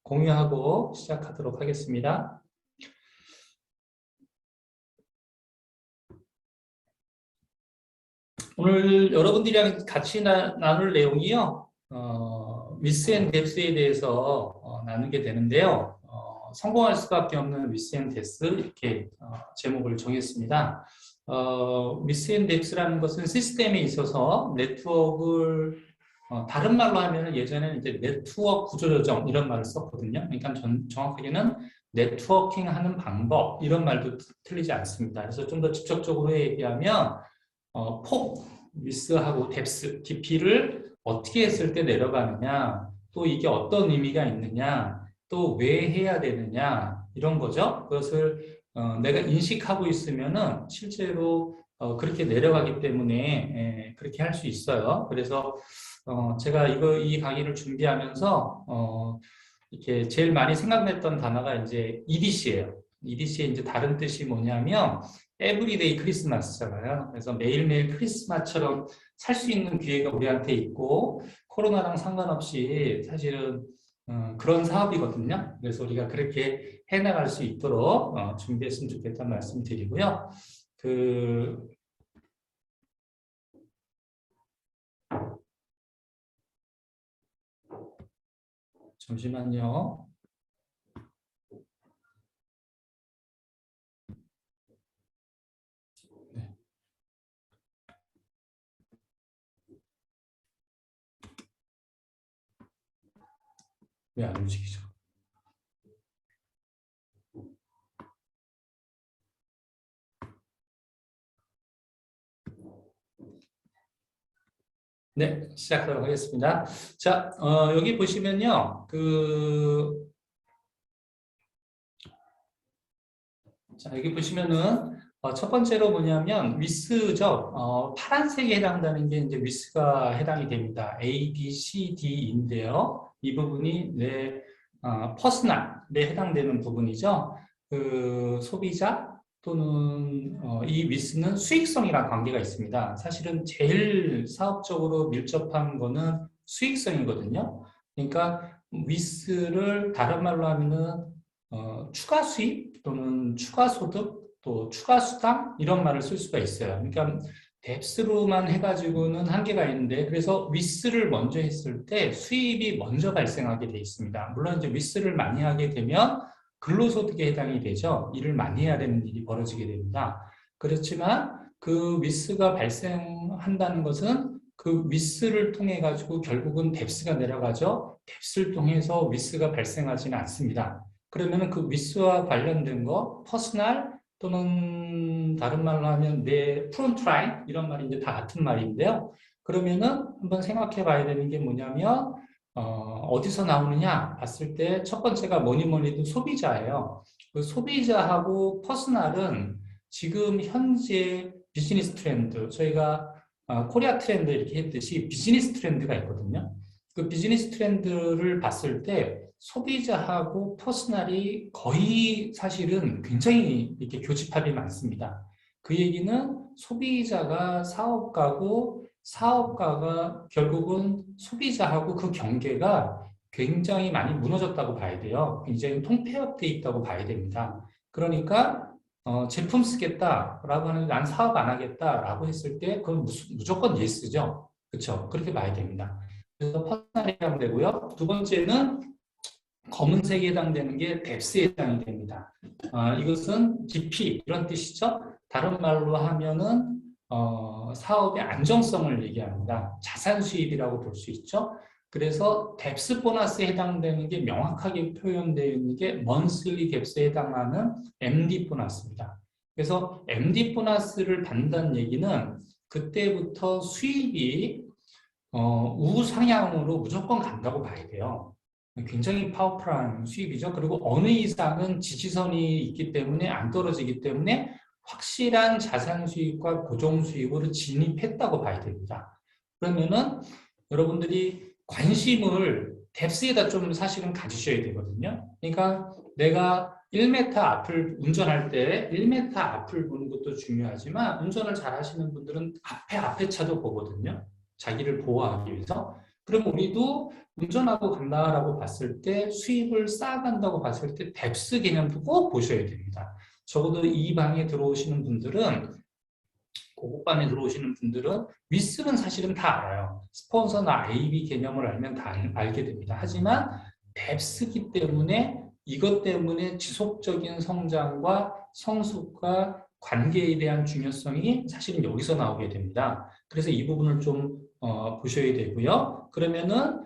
공유하고 시작하도록 하겠습니다. 오늘 여러분들이랑 같이 나눌 내용이요. 위스 앤 뎁스에 대해서 나누게 되는데요. 성공할 수밖에 없는 위스 앤 뎁스 이렇게 제목을 정했습니다. 위스 앤 뎁스라는 것은 시스템에 있어서 네트워크를 다른 말로 하면 예전에는 이제 네트워크 구조조정 이런 말을 썼거든요. 그러니까 정확하게는 네트워킹하는 방법 이런 말도 틀리지 않습니다. 그래서 좀 더 직접적으로 얘기하면 폭, 위스하고 뎁스, 깊이를 어떻게 했을 때 내려가느냐, 또 이게 어떤 의미가 있느냐, 또 왜 해야 되느냐 이런 거죠. 그것을 내가 인식하고 있으면은 실제로 그렇게 내려가기 때문에 그렇게 할 수 있어요. 그래서 제가 이 강의를 준비하면서 이렇게 제일 많이 생각났던 단어가 이제 EDC예요. EDC의 이제 다른 뜻이 뭐냐면 에브리데이 크리스마스잖아요. 그래서 매일매일 크리스마스처럼 살 수 있는 기회가 우리한테 있고 코로나랑 상관없이 사실은 그런 사업이거든요. 그래서 우리가 그렇게 해나갈 수 있도록 준비했으면 좋겠다는 말씀 드리고요. 잠시만요. 네. 왜 안 움직이죠? 네, 시작하도록 하겠습니다. 자, 여기 보시면요. 자, 여기 보시면은 첫 번째로 뭐냐면 위스죠. 파란색에 해당되는 게 이제 위스가 해당이 됩니다. A, B, C, D인데요. 이 부분이 내 퍼스널에 해당되는 부분이죠. 소비자 또는 이 위스는 수익성이랑 관계가 있습니다. 사실은 제일 사업적으로 밀접한 거는 수익성이거든요. 그러니까 위스를 다른 말로 하면은 추가 수입 또는 추가 소득 또 추가 수당 이런 말을 쓸 수가 있어요. 그러니까 뎁스로만 해가지고는 한계가 있는데 그래서 위스를 먼저 했을 때 수입이 먼저 발생하게 돼 있습니다. 물론 이제 위스를 많이 하게 되면 근로소득에 해당이 되죠. 일을 많이 해야 되는 일이 벌어지게 됩니다. 그렇지만 그 위스가 발생한다는 것은 그 위스를 통해 가지고 결국은 뎁스가 내려가죠. 뎁스를 통해서 위스가 발생하지는 않습니다. 그러면은 그 위스와 관련된 거, 퍼스널 또는 다른 말로 하면 내 프론트 라인 이런 말이 이제 다 같은 말인데요. 그러면은 한번 생각해 봐야 되는 게 뭐냐면 어디서 나오느냐 봤을 때 첫 번째가 뭐니 뭐니 해도 소비자예요. 그 소비자하고 퍼스널은 지금 현재 비즈니스 트렌드, 저희가 코리아 트렌드 이렇게 했듯이 비즈니스 트렌드가 있거든요. 그 비즈니스 트렌드를 봤을 때 소비자하고 퍼스널이 거의 사실은 굉장히 이렇게 교집합이 많습니다. 그 얘기는 소비자가 사업가고 사업가가 결국은 소비자하고 그 경계가 굉장히 많이 무너졌다고 봐야 돼요. 굉장히 통폐합되어 있다고 봐야 됩니다. 그러니까 제품 쓰겠다라고 하는데 난 사업 안 하겠다라고 했을 때 그건 무조건 예스죠. 그렇죠? 그렇게 봐야 됩니다. 그래서 퍼스널에 해당되고요. 두 번째는 검은색에 해당되는 게 뎁스에 해당이 됩니다. 이것은 깊이 이런 뜻이죠. 다른 말로 하면은 사업의 안정성을 얘기합니다. 자산 수입이라고 볼 수 있죠. 그래서 뎁스 보너스에 해당되는 게 명확하게 표현되어 있는 게 먼슬리 뎁스에 해당하는 MD 보너스입니다. 그래서 MD 보너스를 받는다는 얘기는 그때부터 수입이 우상향으로 무조건 간다고 봐야 돼요. 굉장히 파워풀한 수입이죠. 그리고 어느 이상은 지지선이 있기 때문에 안 떨어지기 때문에 확실한 자산 수익과 고정 수익으로 진입했다고 봐야 됩니다. 그러면은 여러분들이 관심을 뎁스에다 좀 사실은 가지셔야 되거든요. 그러니까 내가 1m 앞을 운전할 때 1m 앞을 보는 것도 중요하지만 운전을 잘 하시는 분들은 앞에 차도 보거든요. 자기를 보호하기 위해서. 그럼 우리도 운전하고 간다라고 봤을 때 수입을 쌓아간다고 봤을 때 뎁스 개념도 꼭 보셔야 됩니다. 적어도 이 방에 들어오시는 분들은 고급반에 들어오시는 분들은 위스는 사실은 다 알아요. 스폰서나 AB 개념을 알면 다 알게 됩니다. 하지만 뎁스기 때문에 이것 때문에 지속적인 성장과 성숙과 관계에 대한 중요성이 사실은 여기서 나오게 됩니다. 그래서 이 부분을 좀 보셔야 되고요. 그러면은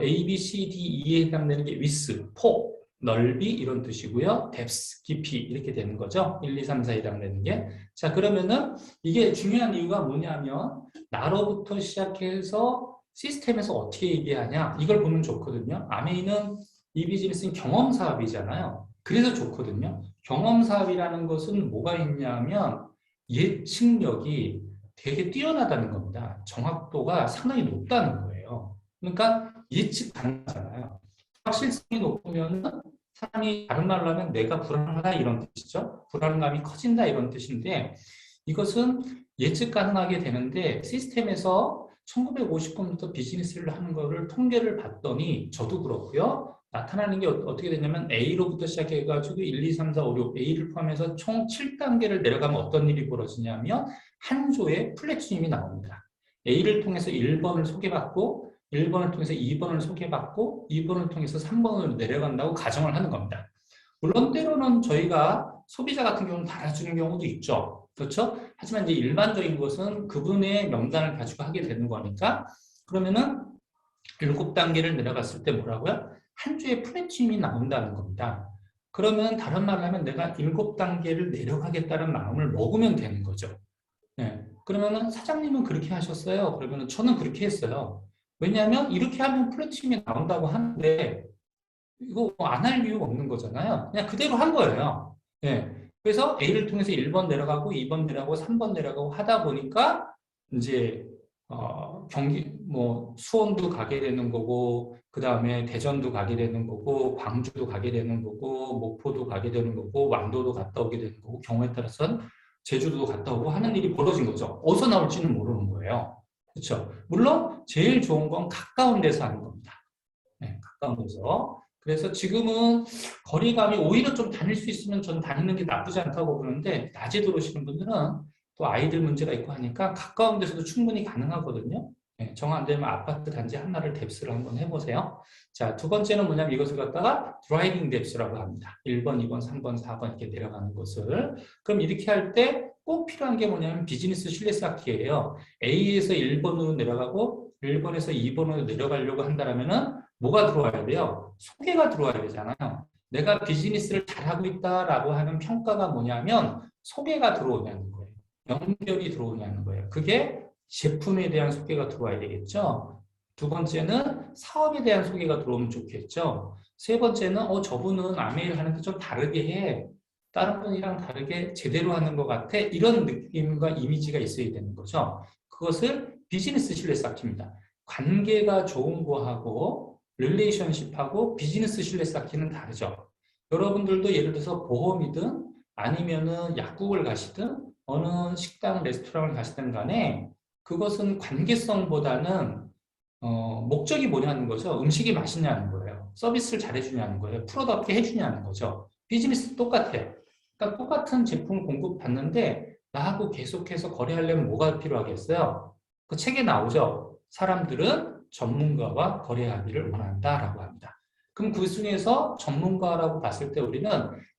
A, B, C, D, E에 해당되는 게 위스, 폭, 넓이 이런 뜻이고요. 뎁스, 깊이 이렇게 되는 거죠. 1, 2, 3, 4에 해당되는 게. 자, 그러면은 이게 중요한 이유가 뭐냐면 나로부터 시작해서 시스템에서 어떻게 얘기하냐 이걸 보면 좋거든요. 아메이는 이 비즈니스는 경험 사업이잖아요. 그래서 좋거든요. 경험 사업이라는 것은 뭐가 있냐면 예측력이 되게 뛰어나다는 겁니다. 정확도가 상당히 높다는 거예요. 그러니까 예측 가능하잖아요. 확실성이 높으면 사람이 다른 말로 하면 내가 불안하다 이런 뜻이죠. 불안감이 커진다 이런 뜻인데 이것은 예측 가능하게 되는데 시스템에서 1950년부터 비즈니스를 하는 거를 통계를 봤더니 저도 그렇고요. 나타나는 게 어떻게 되냐면 A로부터 시작해가지고 1, 2, 3, 4, 5, 6, A를 포함해서 총 7단계를 내려가면 어떤 일이 벌어지냐면 한 조에 플래티넘이 나옵니다. A를 통해서 1번을 소개받고 1번을 통해서 2번을 소개받고 2번을 통해서 3번으로 내려간다고 가정을 하는 겁니다. 물론 때로는 저희가 소비자 같은 경우는 달아주는 경우도 있죠. 그렇죠? 하지만 이제 일반적인 것은 그분의 명단을 가지고 하게 되는 거니까 그러면은 7단계를 내려갔을 때 뭐라고요? 한 주에 플래티넘이 나온다는 겁니다. 그러면 다른 말을 하면 내가 7단계를 내려가겠다는 마음을 먹으면 되는 거죠. 네. 그러면은 사장님은 그렇게 하셨어요. 그러면은 저는 그렇게 했어요. 왜냐하면 이렇게 하면 플래티넘이 나온다고 하는데 이거 안 할 이유가 없는 거잖아요. 그냥 그대로 한 거예요. 예. 그래서 A를 통해서 1번 내려가고 2번 내려가고 3번 내려가고 하다 보니까 이제 경기 뭐 수원도 가게 되는 거고 그다음에 대전도 가게 되는 거고 광주도 가게 되는 거고 목포도 가게 되는 거고 완도도 갔다 오게 되는 거고 경우에 따라서는 제주도도 갔다 오고 하는 일이 벌어진 거죠. 어디서 나올지는 모르는 거예요. 그렇죠? 물론 제일 좋은 건 가까운 데서 하는 겁니다. 네, 가까운 데서. 그래서 지금은 거리감이 오히려 좀 다닐 수 있으면 전 다니는 게 나쁘지 않다고 보는데 낮에 들어오시는 분들은 또 아이들 문제가 있고 하니까 가까운 데서도 충분히 가능하거든요. 네, 정 안 되면 아파트 단지 하나를 뎁스를 한번 해보세요. 자, 두 번째는 뭐냐면 이것을 갖다가 드라이빙 뎁스라고 합니다. 1번, 2번, 3번, 4번 이렇게 내려가는 것을. 그럼 이렇게 할 때 꼭 필요한 게 뭐냐면 비즈니스 신뢰 쌓기예요. A에서 1번으로 내려가고 1번에서 2번으로 내려가려고 한다면은 뭐가 들어와야 돼요? 소개가 들어와야 되잖아요. 내가 비즈니스를 잘하고 있다라고 하는 평가가 뭐냐면 소개가 들어오냐는 거예요. 연결이 들어오냐는 거예요. 그게 제품에 대한 소개가 들어와야 되겠죠. 두 번째는 사업에 대한 소개가 들어오면 좋겠죠. 세 번째는 저분은 아메일 하는데 좀 다르게 해. 다른 분이랑 다르게 제대로 하는 것 같아. 이런 느낌과 이미지가 있어야 되는 거죠. 그것을 비즈니스 신뢰 쌓기입니다. 관계가 좋은 거하고 릴레이션십하고 비즈니스 신뢰 쌓기는 다르죠. 여러분들도 예를 들어서 보험이든 아니면은 약국을 가시든 어느 식당, 레스토랑을 가시든 간에 그것은 관계성보다는 목적이 뭐냐는 거죠. 음식이 맛있냐는 거예요. 서비스를 잘해주냐는 거예요. 프로답게 해주냐는 거죠. 비즈니스 똑같아요. 그러니까 똑같은 제품 공급받는데 나하고 계속해서 거래하려면 뭐가 필요하겠어요? 그 책에 나오죠. 사람들은 전문가와 거래하기를 원한다라고 합니다. 그럼 그 중에서 전문가라고 봤을 때 우리는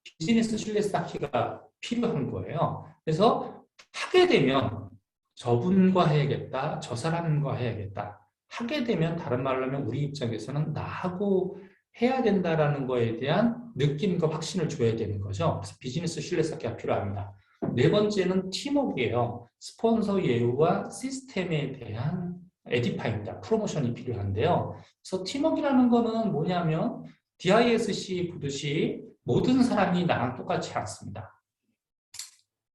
비즈니스 신뢰 쌓기가 필요한 거예요. 그래서 하게 되면 저분과 해야겠다, 저 사람과 해야겠다. 하게 되면 다른 말로 하면 우리 입장에서는 나하고 해야 된다라는 거에 대한 느낌과 확신을 줘야 되는 거죠. 그래서 비즈니스 신뢰 쌓기가 필요합니다. 네 번째는 팀워크예요. 스폰서 예우와 시스템에 대한 에디파입니다. 프로모션이 필요한데요. 그래서 팀워크라는 거는 뭐냐면 DISC 보듯이 모든 사람이 나랑 똑같지 않습니다.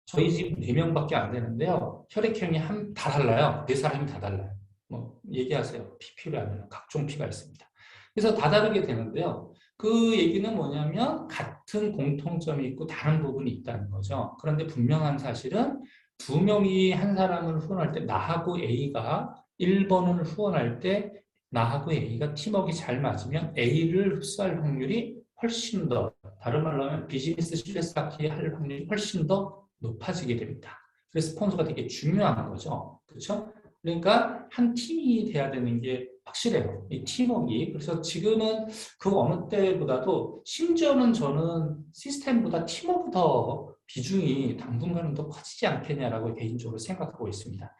저희 집 4명밖에 안 되는데요. 혈액형이 다 달라요. 4사람이 다 달라요. 뭐 얘기하세요. 피 필요하면 각종 피가 있습니다. 그래서 다 다르게 되는데요. 그 얘기는 뭐냐면 같은 공통점이 있고 다른 부분이 있다는 거죠. 그런데 분명한 사실은 2명이 한 사람을 후원할 때 나하고 A가 1번을 후원할 때 나하고 A가 팀워크가 잘 맞으면 A를 흡수할 확률이 훨씬 더, 다른 말로 하면 비즈니스 실내스 쌓기 할 확률이 훨씬 더 높아지게 됩니다. 그래서 스폰서가 되게 중요한 거죠. 그렇죠? 그러니까 한 팀이 돼야 되는 게 확실해요. 이 팀워크가. 그래서 지금은 그 어느 때보다도 심지어는 저는 시스템보다 팀워크 더 비중이 당분간은 더 커지지 않겠냐라고 개인적으로 생각하고 있습니다.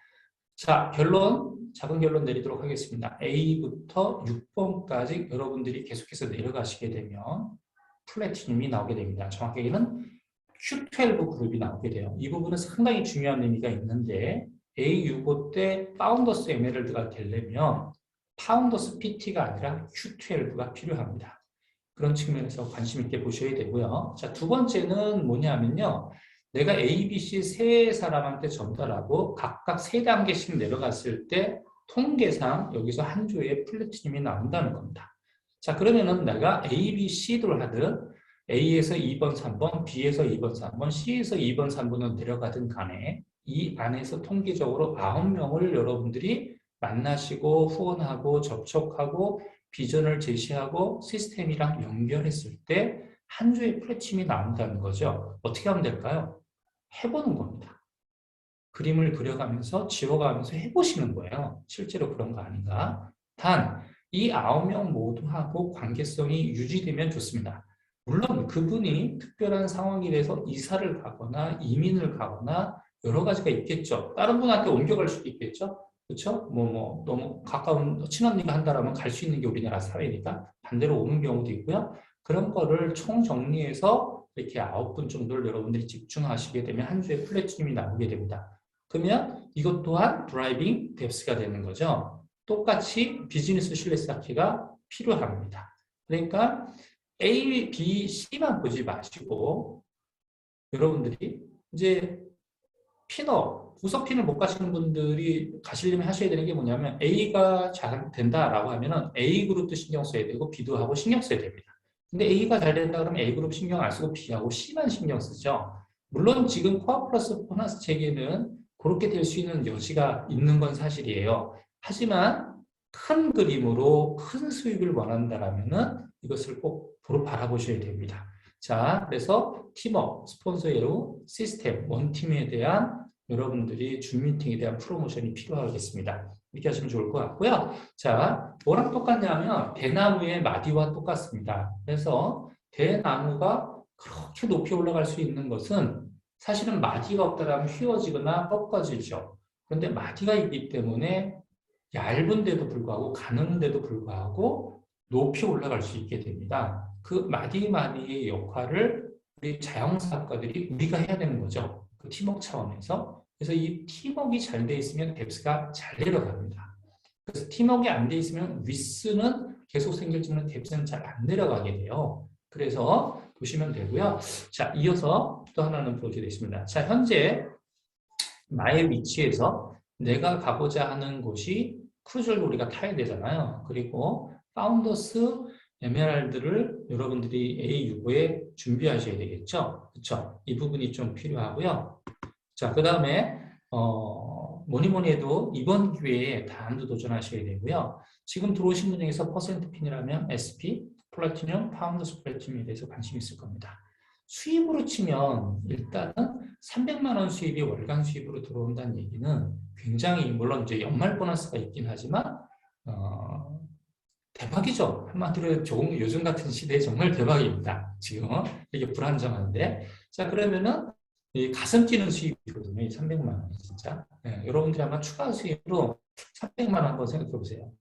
자, 작은 결론 내리도록 하겠습니다. A부터 6번까지 여러분들이 계속해서 내려가시게 되면 플래티늄이 나오게 됩니다. 정확하게는 Q12 그룹이 나오게 돼요. 이 부분은 상당히 중요한 의미가 있는데 A65 때 파운더스 에메랄드가 되려면 파운더스 PT가 아니라 Q12가 필요합니다. 그런 측면에서 관심 있게 보셔야 되고요. 자, 두 번째는 뭐냐면요. 내가 A, B, C 세 사람한테 전달하고 각각 세 단계씩 내려갔을 때 통계상 여기서 한 조의 플래티늄이 나온다는 겁니다. 자, 그러면은 내가 A, B, C를 하든 A에서 2번, 3번, B에서 2번, 3번, C에서 2번, 3번으로 내려가든 간에 이 안에서 통계적으로 9명을 여러분들이 만나시고 후원하고 접촉하고 비전을 제시하고 시스템이랑 연결했을 때 한 주의 플래침이 나온다는 거죠. 어떻게 하면 될까요? 해보는 겁니다. 그림을 그려가면서 지워가면서 해보시는 거예요. 실제로 그런 거 아닌가? 단, 이 9명 모두 하고 관계성이 유지되면 좋습니다. 물론 그분이 특별한 상황이 돼서 이사를 가거나 이민을 가거나 여러 가지가 있겠죠. 다른 분한테 옮겨갈 수도 있겠죠. 그렇죠? 너무 가까운 친언니가 한다라면 갈 수 있는 게 우리나라 사회니까 반대로 오는 경우도 있고요. 그런 거를 총정리해서 이렇게 9분 정도를 여러분들이 집중하시게 되면 한 주에 플래티늄이 나오게 됩니다. 그러면 이것 또한 드라이빙 뎁스가 되는 거죠. 똑같이 비즈니스 신뢰 쌓기가 필요합니다. 그러니까 A, B, C만 보지 마시고 여러분들이 이제 구석핀을 못 가시는 분들이 가시려면 하셔야 되는 게 뭐냐면 A가 잘 된다라고 하면은 A 그룹도 신경 써야 되고 B도 하고 신경 써야 됩니다. 근데 A가 잘 된다 그러면 A 그룹 신경 안 쓰고 B하고 C만 신경 쓰죠. 물론 지금 코어 플러스 보너스 체계는 그렇게 될 수 있는 여지가 있는 건 사실이에요. 하지만 큰 그림으로 큰 수익을 원한다라면은 이것을 꼭 바라보셔야 됩니다. 자, 그래서 팀업, 스폰서 예로 시스템, 원팀에 대한 여러분들이 줌 미팅에 대한 프로모션이 필요하겠습니다. 이렇게 하시면 좋을 것 같고요. 자, 뭐랑 똑같냐면 대나무의 마디와 똑같습니다. 그래서 대나무가 그렇게 높이 올라갈 수 있는 것은 사실은 마디가 없다면 휘어지거나 꺾어지죠. 그런데 마디가 있기 때문에 얇은데도 불구하고 가는데도 불구하고 높이 올라갈 수 있게 됩니다. 그 마디마디의 역할을 우리 자영사학과들이 우리가 해야 되는 거죠. 그 팀워크 차원에서. 그래서 이 팀워크가 잘 돼 있으면 뎁스가 잘 내려갑니다. 그래서 팀워크가 안 돼 있으면 위스는 계속 생길지만 뎁스는 잘 안 내려가게 돼요. 그래서 보시면 되고요. 자, 이어서 또 하나는 보게 되겠습니다. 자, 현재 나의 위치에서 내가 가고자 하는 곳이 크루즈를 우리가 타야 되잖아요. 그리고 파운더스 에메랄드를 여러분들이 A65에 준비하셔야 되겠죠. 그렇죠? 이 부분이 좀 필요하고요. 자, 그 다음에 뭐니 해도 이번 기회에 다음도 도전하셔야 되고요. 지금 들어오신 분 중에서 퍼센트 핀이라면 SP, 플래티늄, 파운더스 플래티늄에 대해서 관심이 있을 겁니다. 수입으로 치면 일단은 300만 원 수입이 월간 수입으로 들어온다는 얘기는 굉장히 물론 이제 연말 보너스가 있긴 하지만 대박이죠. 한마디로 요즘 같은 시대에 정말 대박입니다. 지금 이게 불안정한데 자 그러면은 이 가슴 뛰는 수입이거든요. 이 300만 원이 진짜. 네, 여러분들이 아마 추가 수입으로 300만 원 한번 생각해 보세요.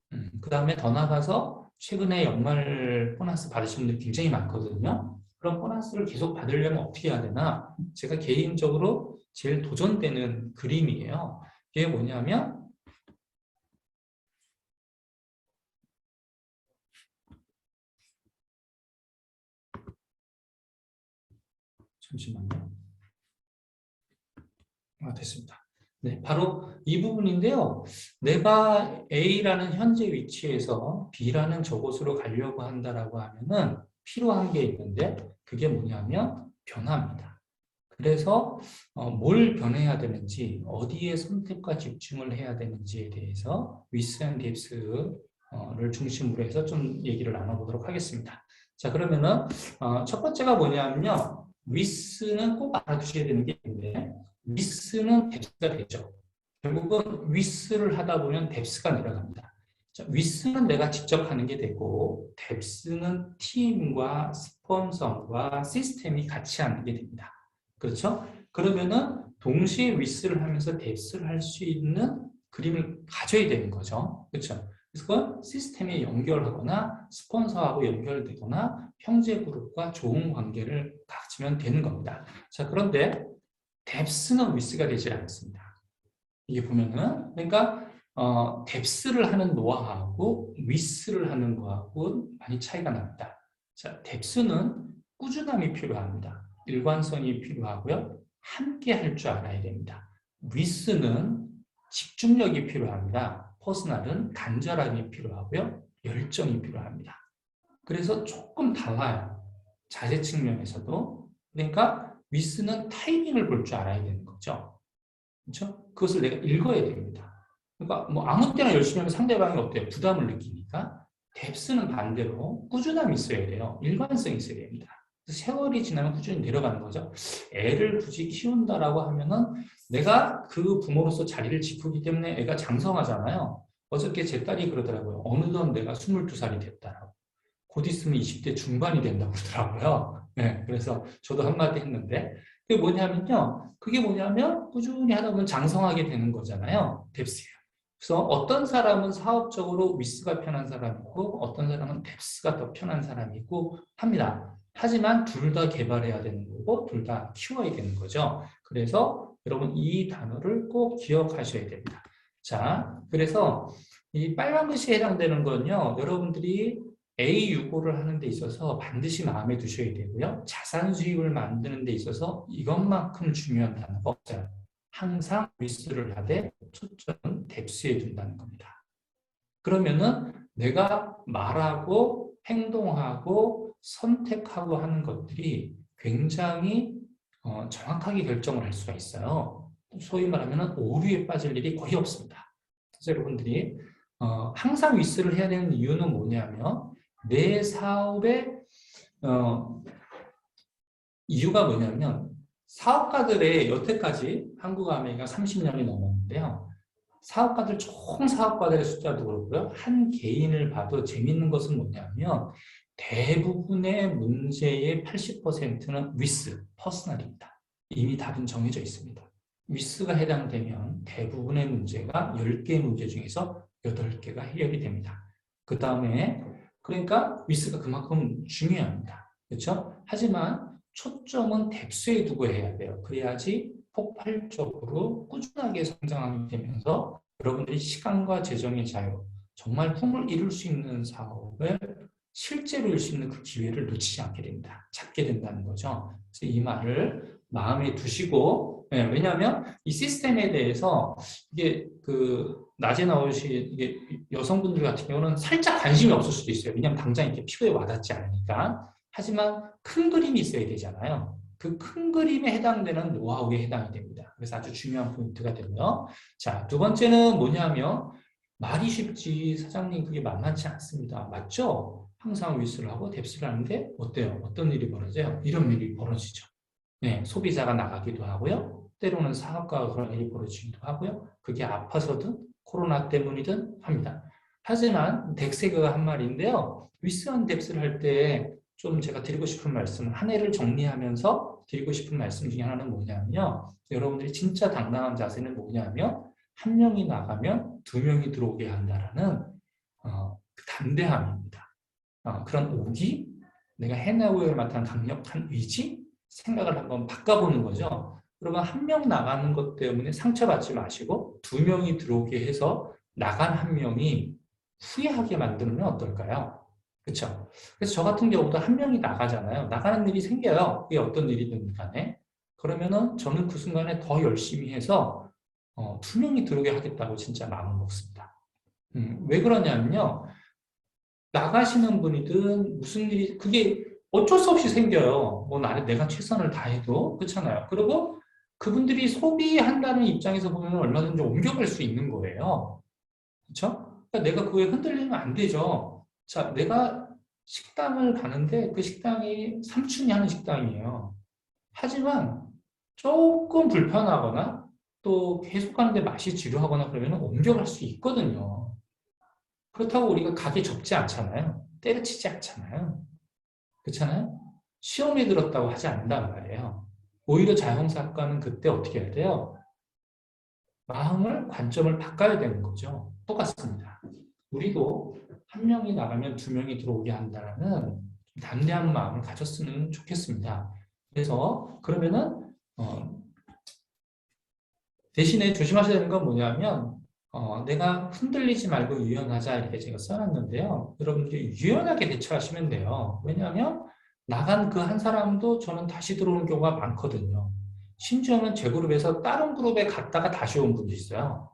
그 다음에 더 나가서 최근에 연말 보너스 받으신 분들이 굉장히 많거든요. 그런 보너스를 계속 받으려면 어떻게 해야 되나? 제가 개인적으로 제일 도전되는 그림이에요. 이게 뭐냐면 잠시만요. 됐습니다. 네, 바로 이 부분인데요. 내가 A라는 현재 위치에서 B라는 저곳으로 가려고 한다라고 하면은 필요한 게 있는데 그게 뭐냐면 변화입니다. 그래서 뭘 변해야 되는지 어디에 선택과 집중을 해야 되는지에 대해서 위스 앤 딥스 를 중심으로 해서 좀 얘기를 나눠보도록 하겠습니다. 자, 그러면은 첫 번째가 뭐냐면요. 위스는 꼭 알아두셔야 되는 게 있는데 위스는 뎁스가 되죠. 결국은 위스를 하다 보면 뎁스가 내려갑니다. 자, 위스는 내가 직접 하는 게 되고 뎁스는 팀과 스폰서와 시스템이 같이 하는 게 됩니다. 그렇죠? 그러면은 동시에 위스를 하면서 뎁스를 할 수 있는 그림을 가져야 되는 거죠. 그렇죠? 그래서 그건 시스템에 연결하거나 스폰서하고 연결되거나 형제 그룹과 좋은 관계를 가지면 되는 겁니다. 자, 그런데 뎁스는 위스가 되지 않습니다. 이게 보면은 그러니까 뎁스를 하는 노하우하고 위스를 하는 거하고 많이 차이가 납니다. 자, 뎁스는 꾸준함이 필요합니다. 일관성이 필요하고요. 함께 할 줄 알아야 됩니다. 위스는 집중력이 필요합니다. 퍼스널은 간절함이 필요하고요. 열정이 필요합니다. 그래서 조금 달라요. 자세 측면에서도. 그러니까 위스는 타이밍을 볼 줄 알아야 되는 거죠. 그렇죠? 그것을 내가 읽어야 됩니다. 그러니까 뭐 아무 때나 열심히 하면 상대방이 어때요? 부담을 느끼니까. 뎁스는 반대로 꾸준함이 있어야 돼요. 일관성이 있어야 됩니다. 세월이 지나면 꾸준히 내려가는 거죠. 애를 굳이 키운다라고 하면은 내가 그 부모로서 자리를 지키기 때문에 애가 장성하잖아요. 어저께 제 딸이 그러더라고요. 어느덧 내가 22살이 됐다라고. 곧 있으면 20대 중반이 된다고 그러더라고요. 네, 그래서 저도 한마디 했는데 그게 뭐냐면요. 그게 뭐냐면 꾸준히 하다 보면 장성하게 되는 거잖아요. 뎁스예요. 그래서 어떤 사람은 사업적으로 위스가 편한 사람이고 어떤 사람은 뎁스가 더 편한 사람이고 합니다. 하지만 둘 다 개발해야 되는 거고 둘 다 키워야 되는 거죠. 그래서 여러분 이 단어를 꼭 기억하셔야 됩니다. 자, 그래서 이 빨간 글씨에 해당되는 건요. 여러분들이 A65를 하는 데 있어서 반드시 마음에 두셔야 되고요. 자산 수익을 만드는 데 있어서 이것만큼 중요한 단어가 없어요. 항상 위스를 하되 초점은 뎁스에 둔다는 겁니다. 그러면은 내가 말하고 행동하고 선택하고 하는 것들이 굉장히 정확하게 결정을 할 수가 있어요. 소위 말하면 오류에 빠질 일이 거의 없습니다. 그래서 여러분들이 항상 위스를 해야 되는 이유는 뭐냐면 내 사업의 이유가 뭐냐면 사업가들의 여태까지 한국아메리카 30년이 넘었는데요. 사업가들 총 사업가들의 숫자도 그렇고요. 한 개인을 봐도 재밌는 것은 뭐냐면 대부분의 문제의 80%는 위스, 퍼스널입니다. 이미 답은 정해져 있습니다. 위스가 해당되면 대부분의 문제가 10개 문제 중에서 8개가 해결이 됩니다. 그 다음에 그러니까 위스가 그만큼 중요합니다. 그렇죠? 하지만 초점은 뎁스에 두고 해야 돼요. 그래야지 폭발적으로 꾸준하게 성장하게 되면서 여러분들이 시간과 재정의 자유, 정말 꿈을 이룰 수 있는 사업을 실제로 이룰 수 있는 그 기회를 놓치지 않게 됩니다. 잡게 된다는 거죠. 그래서 이 말을 마음에 두시고, 왜냐하면 이 시스템에 대해서 이게 낮에 이게 여성분들 같은 경우는 살짝 관심이 없을 수도 있어요. 왜냐하면 당장 이렇게 피부에 와닿지 않으니까. 하지만 큰 그림이 있어야 되잖아요. 그 큰 그림에 해당되는 노하우에 해당이 됩니다. 그래서 아주 중요한 포인트가 되고요. 자, 두 번째는 뭐냐면 말이 쉽지 사장님 그게 만만치 않습니다. 맞죠? 항상 위스를 하고 뎁스를 하는데 어때요? 어떤 일이 벌어져요? 이런 일이 벌어지죠. 네, 소비자가 나가기도 하고요. 때로는 사업가가 그런 일이 벌어지기도 하고요. 그게 아파서든 코로나 때문이든 합니다. 하지만 덱세그가 한 말인데요. 위스한 뎁스를 할 때 좀 제가 드리고 싶은 말씀은 한 해를 정리하면서 드리고 싶은 말씀 중에 하나는 뭐냐면요. 여러분들이 진짜 당당한 자세는 뭐냐면 한 명이 나가면 두 명이 들어오게 한다라는 그 담대함입니다. 그런 오기, 내가 해나고에 맡은 강력한 의지, 생각을 한번 바꿔보는 거죠. 그러면 한 명 나가는 것 때문에 상처받지 마시고 두 명이 들어오게 해서 나간 한 명이 후회하게 만들면 어떨까요? 그렇죠? 그래서 저 같은 경우도 한 명이 나가잖아요. 나가는 일이 생겨요. 그게 어떤 일이든 간에. 그러면은 저는 그 순간에 더 열심히 해서 두 명이 들어오게 하겠다고 진짜 마음을 먹습니다. 왜 그러냐면요. 나가시는 분이든 무슨 일이 그게 어쩔 수 없이 생겨요. 뭐 나는 내가 최선을 다해도 그렇잖아요. 그리고 그분들이 소비한다는 입장에서 보면 얼마든지 옮겨갈 수 있는 거예요. 그렇죠? 그러니까 내가 그거에 흔들리면 안 되죠. 자, 내가 식당을 가는데 그 식당이 삼촌이 하는 식당이에요. 하지만 조금 불편하거나 또 계속 가는데 맛이 지루하거나 그러면 옮겨갈 수 있거든요. 그렇다고 우리가 가게 접지 않잖아요. 때려치지 않잖아요. 그렇잖아요? 시험에 들었다고 하지 않는단 말이에요. 오히려 자영사학과는 그때 어떻게 해야 돼요? 마음을, 관점을 바꿔야 되는 거죠. 똑같습니다. 우리도 한 명이 나가면 두 명이 들어오게 한다는 담대한 마음을 가졌으면 좋겠습니다. 그래서 그러면은 대신에 조심하셔야 되는 건 뭐냐면 내가 흔들리지 말고 유연하자 이렇게 제가 써놨는데요. 여러분들이 유연하게 대처하시면 돼요. 왜냐하면 나간 그 한 사람도 저는 다시 들어오는 경우가 많거든요. 심지어는 제 그룹에서 다른 그룹에 갔다가 다시 온 분도 있어요.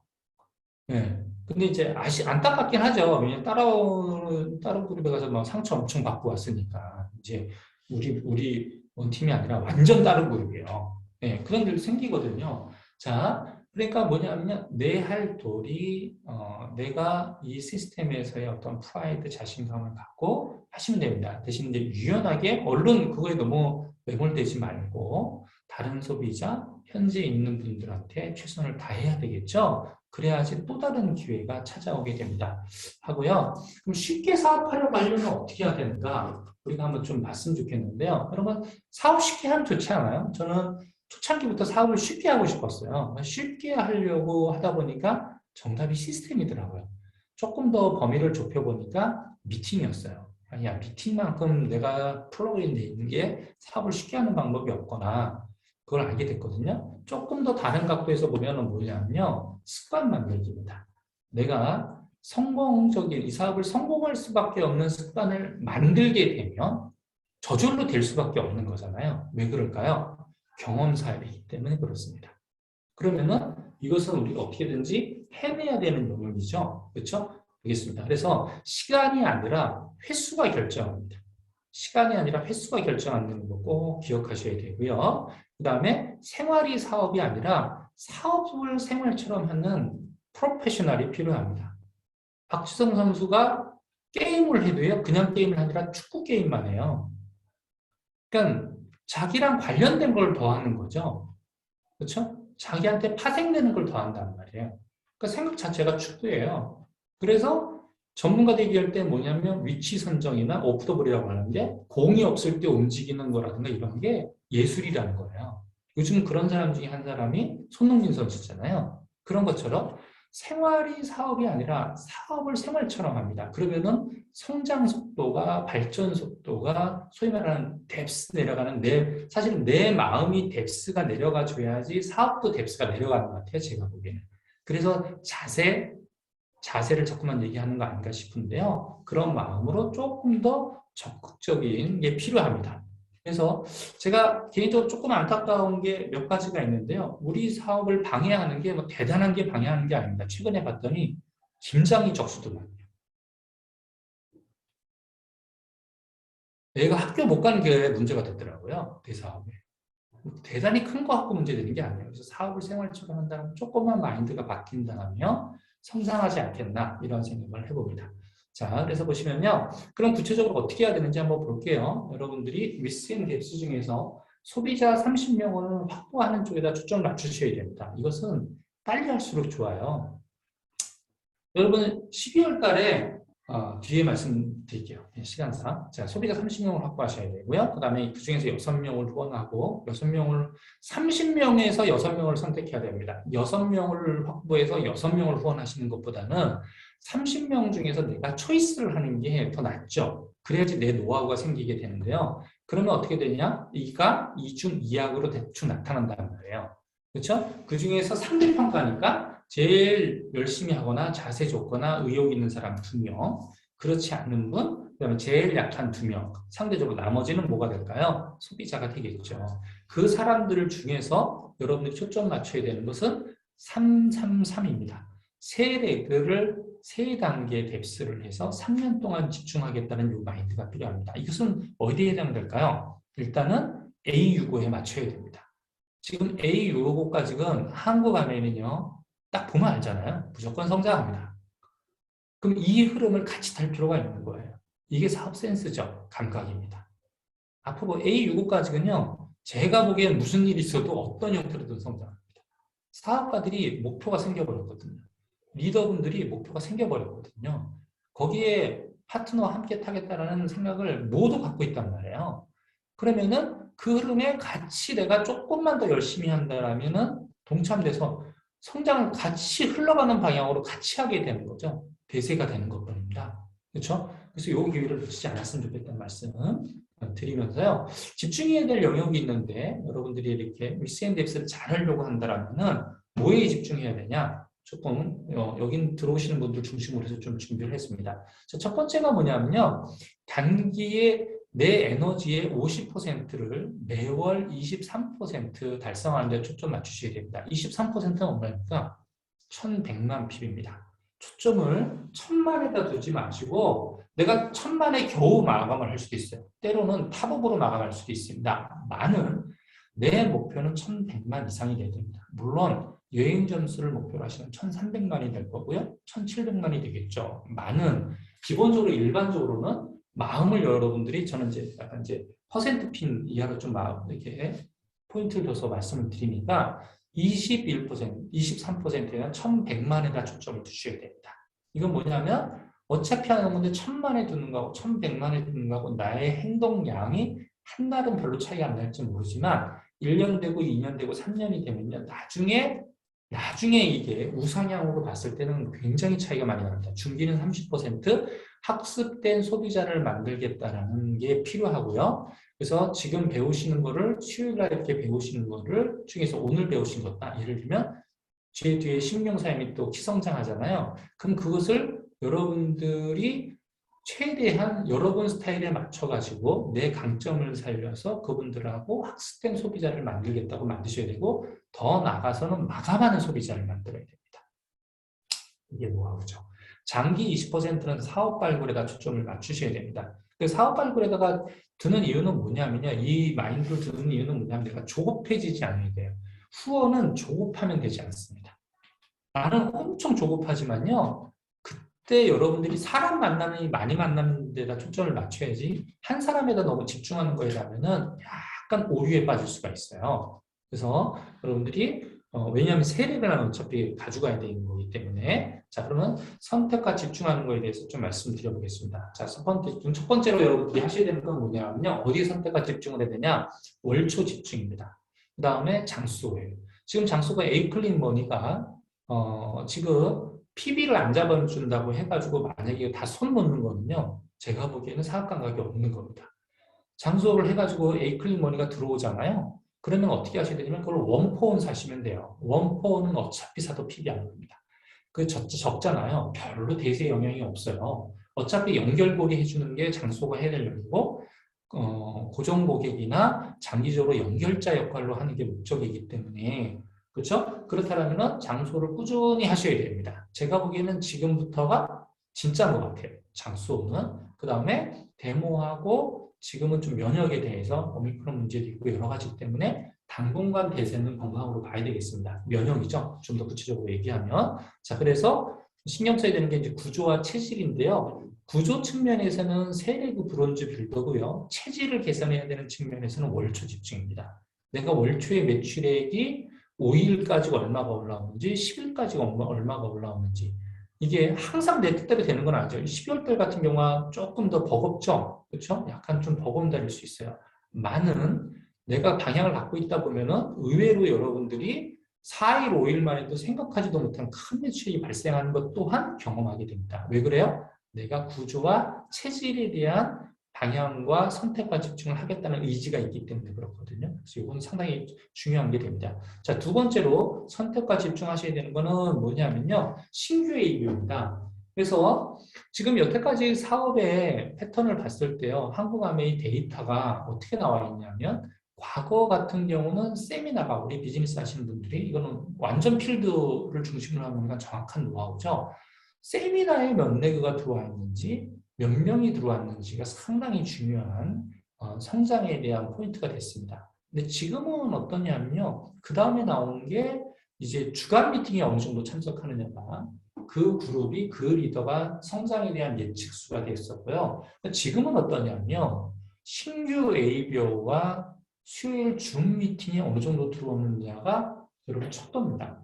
예. 근데 이제 안타깝긴 하죠. 왜냐면 따라오는 다른 그룹에 가서 막 상처 엄청 받고 왔으니까. 이제 우리 원팀이 아니라 완전 다른 그룹이에요. 예. 그런 일도 생기거든요. 자, 그러니까 뭐냐면 내 할 도리, 내가 이 시스템에서의 어떤 프라이드, 자신감을 갖고 하시면 됩니다. 대신 이제 유연하게, 얼른 그거에 너무 매몰되지 말고, 다른 소비자, 현재 있는 분들한테 최선을 다해야 되겠죠? 그래야지 또 다른 기회가 찾아오게 됩니다. 하고요. 그럼 쉽게 사업하려고 하려면 어떻게 해야 되는가? 우리가 한번 좀 봤으면 좋겠는데요. 여러분, 사업 쉽게 하면 좋지 않아요? 저는 초창기부터 사업을 쉽게 하고 싶었어요. 쉽게 하려고 하다 보니까 정답이 시스템이더라고요. 조금 더 범위를 좁혀보니까 미팅이었어요. 아니야, 미팅만큼 내가 플러그인 돼 있는 게 사업을 쉽게 하는 방법이 없거나 그걸 알게 됐거든요. 조금 더 다른 각도에서 보면 뭐냐면요. 습관 만들기입니다. 내가 성공적인 이 사업을 성공할 수밖에 없는 습관을 만들게 되면 저절로 될 수밖에 없는 거잖아요. 왜 그럴까요? 경험 사업이기 때문에 그렇습니다. 그러면은 이것은 우리가 어떻게든지 해내야 되는 영역이죠. 그렇죠? 알겠습니다. 그래서 시간이 아니라 횟수가 결정합니다. 시간이 아니라 횟수가 결정하는 거 꼭 기억하셔야 되고요. 그 다음에 생활이 사업이 아니라 사업을 생활처럼 하는 프로페셔널이 필요합니다. 박지성 선수가 게임을 해도요, 그냥 게임이 아니라 축구 게임만 해요. 그러니까 자기랑 관련된 걸 더 하는 거죠. 그렇죠? 자기한테 파생되는 걸 더 한단 말이에요. 그러니까 생각 자체가 축구예요. 그래서 전문가들 얘기할 때 뭐냐면 위치 선정이나 오프 더 볼이라고 하는데 공이 없을 때 움직이는 거라든가 이런 게 예술이라는 거예요. 요즘 그런 사람 중에 한 사람이 손흥민 선수잖아요. 그런 것처럼 생활이 사업이 아니라 사업을 생활처럼 합니다. 그러면은 성장 속도가, 발전 속도가 소위 말하는 뎁스 내려가는 사실은 내 마음이 뎁스가 내려가 줘야지 사업도 뎁스가 내려가는 것 같아요. 제가 보기에는. 그래서 자세를 자꾸만 얘기하는 거 아닌가 싶은데요. 그런 마음으로 조금 더 적극적인 게 필요합니다. 그래서 제가 개인적으로 조금 안타까운 게 몇 가지가 있는데요. 우리 사업을 방해하는 게 뭐 대단한 게 방해하는 게 아닙니다. 최근에 봤더니 김장이 적수더라고요. 애가 학교 못 가는 게 문제가 됐더라고요. 그 사업에. 대단히 큰 거 갖고 문제되는 게 아니에요. 그래서 사업을 생활처럼 한다면 조금만 마인드가 바뀐다면 성장하지 않겠나 이런 생각을 해봅니다. 자, 그래서 보시면요. 그럼 구체적으로 어떻게 해야 되는지 한번 볼게요. 여러분들이 위스앤 뎁스 중에서 소비자 30명을 확보하는 쪽에다 초점을 맞추셔야 됩니다. 이것은 빨리 할수록 좋아요. 여러분 12월 달에 뒤에 말씀드릴게요. 시간상. 자, 소비자 30명을 확보하셔야 되고요. 그 다음에 그 중에서 6명을 후원하고 30명에서 6명을 선택해야 됩니다. 6명을 확보해서 6명을 후원하시는 것보다는 30명 중에서 내가 초이스를 하는 게 더 낫죠. 그래야지 내 노하우가 생기게 되는데요. 그러면 어떻게 되냐? 이가 2중 2약으로 대충 나타난다는 거예요. 그렇죠? 그 중에서 상대평가니까 제일 열심히 하거나 자세 좋거나 의욕 있는 사람 2명, 그렇지 않은 분, 그다음에 제일 약한 2명, 상대적으로 나머지는 뭐가 될까요? 소비자가 되겠죠. 그 사람들 중에서 여러분들이 초점 맞춰야 되는 것은 333입니다. 세 레그를 세 단계 뎁스를 해서 3년 동안 집중하겠다는 요 마인드가 필요합니다. 이것은 어디에 해당될까요? 일단은 A65에 맞춰야 됩니다. 지금 A65까지는 한국 안에는요, 딱 보면 알잖아요. 무조건 성장합니다. 그럼 이 흐름을 같이 탈 필요가 있는 거예요. 이게 사업 센스죠. 감각입니다. 앞으로 A65까지는요. 제가 보기엔 무슨 일이 있어도 어떤 형태로든 성장합니다. 사업가들이 목표가 생겨버렸거든요. 리더분들이 목표가 생겨버렸거든요. 거기에 파트너와 함께 타겠다라는 생각을 모두 갖고 있단 말이에요. 그러면은 그 흐름에 같이 내가 조금만 더 열심히 한다라면은 동참돼서 성장을 같이 흘러가는 방향으로 같이 하게 되는 거죠. 대세가 되는 것뿐입니다. 그렇죠? 그래서 이 기회를 놓치지 않았으면 좋겠다는 말씀을 드리면서요. 집중해야 될 영역이 있는데 여러분들이 이렇게 C&X를 잘 하려고 한다면은 뭐에 집중해야 되냐? 조금 여긴 들어오시는 분들 중심으로 해서 좀 준비를 했습니다. 첫 번째가 뭐냐면요. 단기에 내 에너지의 50%를 매월 23% 달성하는 데 초점 맞추셔야 됩니다. 23%는 얼마입니까? 1100만 핍입니다. 초점을 1000만에다 두지 마시고 내가 1000만에 겨우 마감을 할 수도 있어요. 때로는 탑업으로 마감할 수도 있습니다. 만은 내 목표는 1100만 이상이 돼야 됩니다. 물론 여행 점수를 목표로 하시면 1300만이 될 거고요. 1700만이 되겠죠. 만은 기본적으로 일반적으로는 마음을 여러분들이 저는 이제 약간 이제 퍼센트 핀 이하로 좀 이렇게 포인트를 둬서 말씀을 드리니까 21%, 23%에는 1100만에다 초점을 두셔야 됩니다. 이건 뭐냐면 어차피 하는 건데 1000만에 두는 거하고 1100만에 두는 거하고 나의 행동량이 한 달은 별로 차이가 안 날지 모르지만 1년 되고 2년 되고 3년이 되면요. 나중에 이게 우상향으로 봤을 때는 굉장히 차이가 많이 납니다. 중기는 30%, 학습된 소비자를 만들겠다라는 게 필요하고요. 그래서 지금 배우시는 거를 수요일날 이렇게 배우시는 거를 중에서 오늘 배우신 것다. 예를 들면 제 뒤에 신명사님이 또 키성장하잖아요. 그럼 그것을 여러분들이 최대한 여러분 스타일에 맞춰가지고 내 강점을 살려서 그분들하고 학습된 소비자를 만들겠다고 만드셔야 되고 더 나아가서는 마감하는 소비자를 만들어야 됩니다. 이게 노하우죠. 장기 20%는 사업 발굴에다 초점을 맞추셔야 됩니다. 그 사업 발굴에다가 드는 이유는 뭐냐면요. 이 마인드를 드는 이유는 뭐냐면 내가 조급해지지 않아야 돼요. 후원은 조급하면 되지 않습니다. 나는 엄청 조급하지만요. 그때 여러분들이 사람 많이 만나는 데다 초점을 맞춰야지 한 사람에다 너무 집중하는 거에 가면은 약간 오류에 빠질 수가 있어요. 그래서 여러분들이 왜냐하면 세례를 어차피 가져가야 되는 거기 때문에 자 그러면 선택과 집중하는 거에 대해서 좀 말씀드려보겠습니다. 자 첫 번째로 여러분들이 하셔야 되는 건 뭐냐면요. 어디에 선택과 집중을 해야 되냐? 월초 집중입니다. 그 다음에 장소예요. 지금 장소가 에이클린 머니가 지금 PB를 안 잡아준다고 해가지고 만약에 다 손 놓는 거는요. 제가 보기에는 사업 감각이 없는 겁니다. 장소를 해가지고 에이클린 머니가 들어오잖아요. 그러면 어떻게 하셔야 되냐면 그걸 원포온 사시면 돼요. 원포온은 어차피 사도 PB 안 됩니다. 그 적잖아요. 별로 대세에 영향이 없어요. 어차피 연결고리 해주는 게 장소가 해야 될 일이고 고정 고객이나 장기적으로 연결자 역할로 하는 게 목적이기 때문에 그렇죠? 그렇다면 장소를 꾸준히 하셔야 됩니다. 제가 보기에는 지금부터가 진짜인 것 같아요. 장소는. 그 다음에 데모하고 지금은 좀 면역에 대해서 오미크론 문제도 있고 여러 가지 때문에 당분간 대세는 건강으로 봐야 되겠습니다. 면역이죠. 좀 더 구체적으로 얘기하면. 자, 그래서 신경 써야 되는 게 이제 구조와 체질인데요. 구조 측면에서는 세레그 브론즈 빌더고요. 체질을 개선해야 되는 측면에서는 월초 집중입니다. 내가 월초의 매출액이 5일까지 얼마가 올라오는지 10일까지 얼마가 올라오는지 이게 항상 내 뜻대로 되는 건 아니죠. 12월달 같은 경우는 조금 더 버겁죠. 그렇죠? 약간 좀 버금달릴 수 있어요. 많은 내가 방향을 갖고 있다 보면은 의외로 여러분들이 4일, 5일 만에도 생각하지도 못한 큰 매출이 발생하는 것 또한 경험하게 됩니다. 왜 그래요? 내가 구조와 체질에 대한 방향과 선택과 집중을 하겠다는 의지가 있기 때문에 그렇거든요. 그래서 이건 상당히 중요한 게 됩니다. 자, 두 번째로 선택과 집중하셔야 되는 거는 뭐냐면요. 신규의 이유입니다. 그래서 지금 여태까지 사업의 패턴을 봤을 때요. 한국암의 데이터가 어떻게 나와 있냐면 과거 같은 경우는 세미나가 우리 비즈니스 하시는 분들이 이거는 완전 필드를 중심으로 하는 정확한 노하우죠. 세미나에 몇 레그가 들어와 있는지 몇 명이 들어왔는지가 상당히 중요한 성장에 대한 포인트가 됐습니다. 근데 지금은 어떠냐면요. 그 다음에 나오는 게 이제 주간 미팅에 어느 정도 참석하느냐가 그 그룹이 그 리더가 성장에 대한 예측수가 됐었고요. 지금은 어떠냐면요. 신규 ABO와 수요일 줌 미팅이 어느 정도 들어오느냐가 여러분 척도입니다.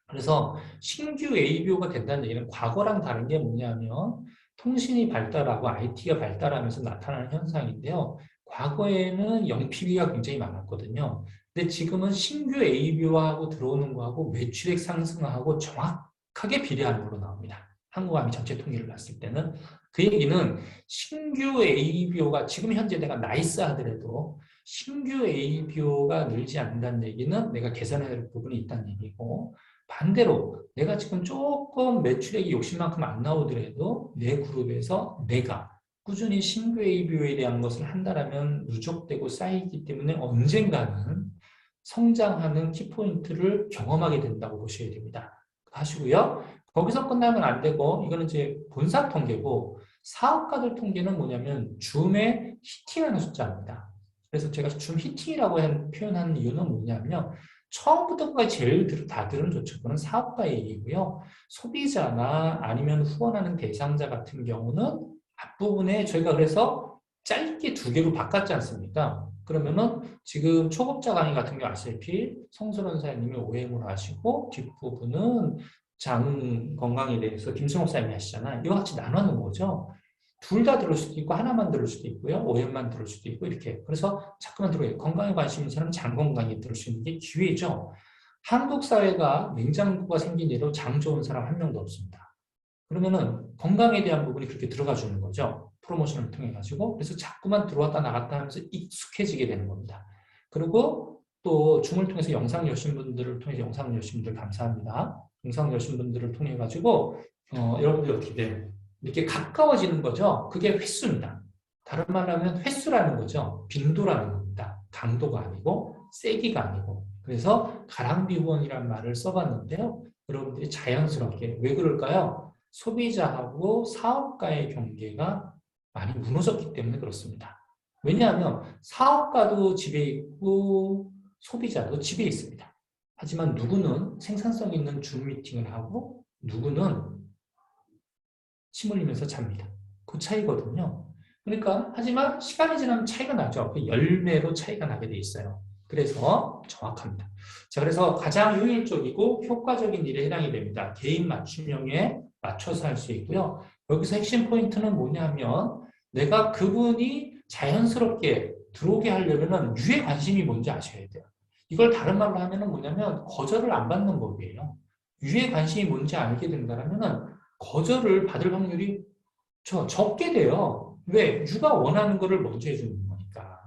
그래서 신규 ABO가 된다는 얘기는 과거랑 다른 게 뭐냐면 통신이 발달하고 IT가 발달하면서 나타나는 현상인데요. 과거에는 영피비가 굉장히 많았거든요. 근데 지금은 신규 ABO하고 들어오는 거하고 매출액 상승하고 정확하게 비례하는 걸로 나옵니다. 한국암이 전체 통계를 봤을 때는. 그 얘기는 신규 ABO가 지금 현재 내가 나이스 하더라도 신규 ABO가 늘지 않는다는 얘기는 내가 개선해야 될 부분이 있다는 얘기고, 반대로 내가 지금 조금 매출액이 욕심만큼 안 나오더라도 내 그룹에서 내가 꾸준히 신규 ABO에 대한 것을 한다라면 누적되고 쌓이기 때문에 언젠가는 성장하는 키포인트를 경험하게 된다고 보셔야 됩니다. 하시고요. 거기서 끝나면 안 되고, 이거는 이제 본사 통계고, 사업가들 통계는 뭐냐면 줌의 히팅하는 숫자입니다. 그래서 제가 줌 히팅이라고 표현하는 이유는 뭐냐면요. 처음부터까지 제일 다 들으면 좋죠. 그건 사업가 얘기고요. 소비자나 아니면 후원하는 대상자 같은 경우는 앞부분에 저희가 그래서 짧게 두 개로 바꿨지 않습니까? 그러면은 지금 초급자 강의 같은 경우 아시다시피 성수론 사장님이 OM으로 하시고, 뒷부분은 장 건강에 대해서 김승옥 사장님이 하시잖아요. 이거 같이 나누는 거죠. 둘 다 들을 수도 있고 하나만 들을 수도 있고요. OM만 들을 수도 있고 이렇게. 그래서 자꾸만 들어요. 건강에 관심 있는 사람은 장 건강에 들을 수 있는 게 기회죠. 한국 사회가 냉장고가 생긴 이래로 장 좋은 사람 한 명도 없습니다. 그러면은 건강에 대한 부분이 그렇게 들어가 주는 거죠. 프로모션을 통해 가지고. 그래서 자꾸만 들어왔다 나갔다 하면서 익숙해지게 되는 겁니다. 그리고 또 줌을 통해서 영상 여신 분들을 통해 영상 여신 분들 감사합니다. 영상 여신 분들을 통해 가지고 여러분들이 어떻게 돼요? 이렇게 가까워지는 거죠. 그게 횟수입니다. 다른 말로 하면 횟수라는 거죠. 빈도라는 겁니다. 강도가 아니고 세기가 아니고. 그래서 가랑비 후원이라는 말을 써봤는데요. 여러분들이 자연스럽게 왜 그럴까요? 소비자하고 사업가의 경계가 많이 무너졌기 때문에 그렇습니다. 왜냐하면 사업가도 집에 있고 소비자도 집에 있습니다. 하지만 누구는 생산성 있는 줌 미팅을 하고 누구는 침 흘리면서 잡니다. 그 차이거든요. 그러니까 하지만 시간이 지나면 차이가 나죠. 그 열매로 차이가 나게 돼 있어요. 그래서 정확합니다. 자, 그래서 가장 효율적이고 효과적인 일에 해당이 됩니다. 개인 맞춤형에 맞춰서 할 수 있고요. 여기서 핵심 포인트는 뭐냐면 내가 그분이 자연스럽게 들어오게 하려면 유에 관심이 뭔지 아셔야 돼요. 이걸 다른 말로 하면 뭐냐면 거절을 안 받는 법이에요. 유에 관심이 뭔지 알게 된다면 거절을 받을 확률이 적게 돼요. 왜? 유가 원하는 거를 먼저 해주는 거니까.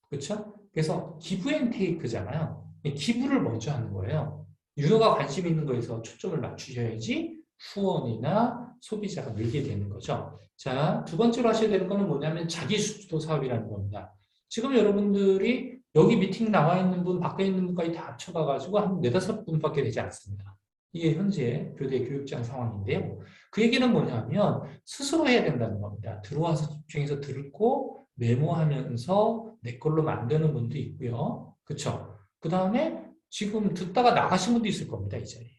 그렇죠? 그래서 기브 앤 테이크잖아요. 기부를 먼저 하는 거예요. 유가 관심 있는 거에서 초점을 맞추셔야지 후원이나 소비자가 늘게 되는 거죠. 자, 두 번째로 하셔야 되는 거는 뭐냐면 자기주도 사업이라는 겁니다. 지금 여러분들이 여기 미팅 나와 있는 분, 밖에 있는 분까지 다 합쳐가지고 한 4-5분밖에 되지 않습니다. 이게 현재 교대 교육장 상황인데요. 그 얘기는 뭐냐면 스스로 해야 된다는 겁니다. 들어와서 집중해서 듣고 메모하면서 내 걸로 만드는 분도 있고요. 그렇죠? 그 다음에 지금 듣다가 나가신 분도 있을 겁니다. 이 자리에.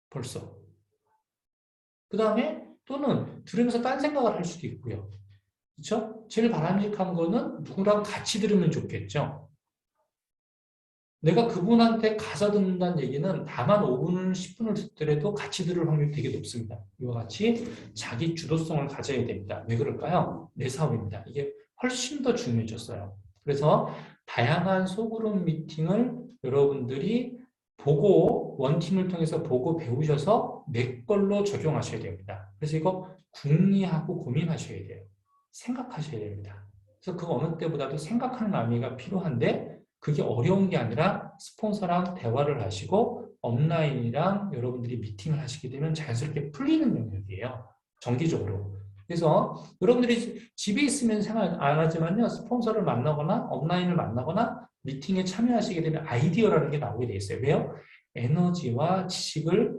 벌써. 그 다음에 또는 들으면서 딴 생각을 할 수도 있고요. 그렇죠? 제일 바람직한 거는 누구랑 같이 들으면 좋겠죠. 내가 그분한테 가서 듣는다는 얘기는 다만 5분, 10분을 듣더라도 같이 들을 확률이 되게 높습니다. 이와 같이 자기 주도성을 가져야 됩니다. 왜 그럴까요? 내 사업입니다. 이게 훨씬 더 중요해졌어요. 그래서 다양한 소그룹 미팅을 여러분들이 보고 원팀을 통해서 보고 배우셔서 내 걸로 적용하셔야 됩니다. 그래서 이거 궁리하고 고민하셔야 돼요. 생각하셔야 됩니다. 그래서 그 어느 때보다도 생각하는 마음이가 필요한데 그게 어려운 게 아니라 스폰서랑 대화를 하시고 업라인이랑 여러분들이 미팅을 하시게 되면 자연스럽게 풀리는 영역이에요. 정기적으로. 그래서 여러분들이 집에 있으면 생각 안 하지만요. 스폰서를 만나거나 업라인을 만나거나 미팅에 참여하시게 되면 아이디어라는 게 나오게 돼 있어요. 왜요? 에너지와 지식을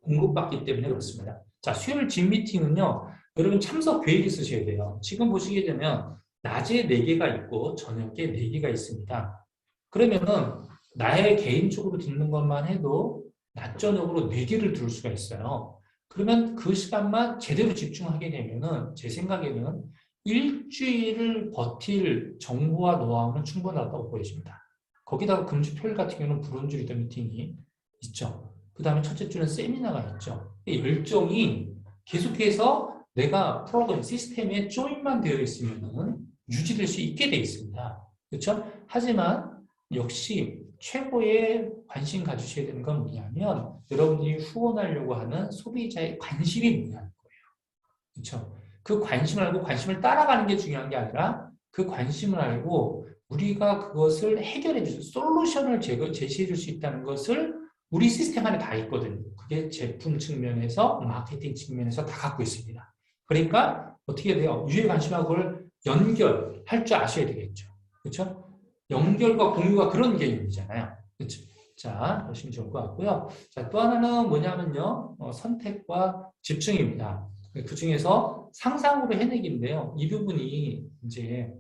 공급받기 때문에 그렇습니다. 자, 수요일 집 미팅은요. 여러분 참석 계획이 있으셔야 돼요. 지금 보시게 되면 낮에 4개가 있고 저녁에 4개가 있습니다. 그러면은 나의 개인적으로 듣는 것만 해도 낮 저녁으로 4개를 들을 수가 있어요. 그러면 그 시간만 제대로 집중하게 되면은 제 생각에는 일주일을 버틸 정보와 노하우는 충분하다고 보여집니다. 거기다가 금주 토요일 같은 경우는 브론즈 리더 미팅이 있죠. 그 다음에 첫째 주는 세미나가 있죠. 이 열정이 계속해서 내가 프로그램 시스템에 조인만 되어 있으면은 유지될 수 있게 되어 있습니다. 그렇죠? 하지만 역시 최고의 관심 가지셔야 되는 건 뭐냐면 여러분들이 후원하려고 하는 소비자의 관심이 뭐냐는 거예요. 그렇죠? 그 관심을 알고 관심을 따라가는 게 중요한 게 아니라 그 관심을 알고 우리가 그것을 해결해 줄 수, 솔루션을 제시해 줄 수 있다는 것을 우리 시스템 안에 다 있거든요. 그게 제품 측면에서 마케팅 측면에서 다 갖고 있습니다. 그러니까 어떻게 돼요? 유해 관심하고 그걸 연결할 줄 아셔야 되겠죠. 그렇죠? 연결과 공유가 그런 개념이잖아요. 그렇죠? 자, 보시면 좋을 것 같고요. 자, 또 하나는 뭐냐면요. 선택과 집중입니다. 그 중에서 상상으로 해내기인데요. 이 부분이 이제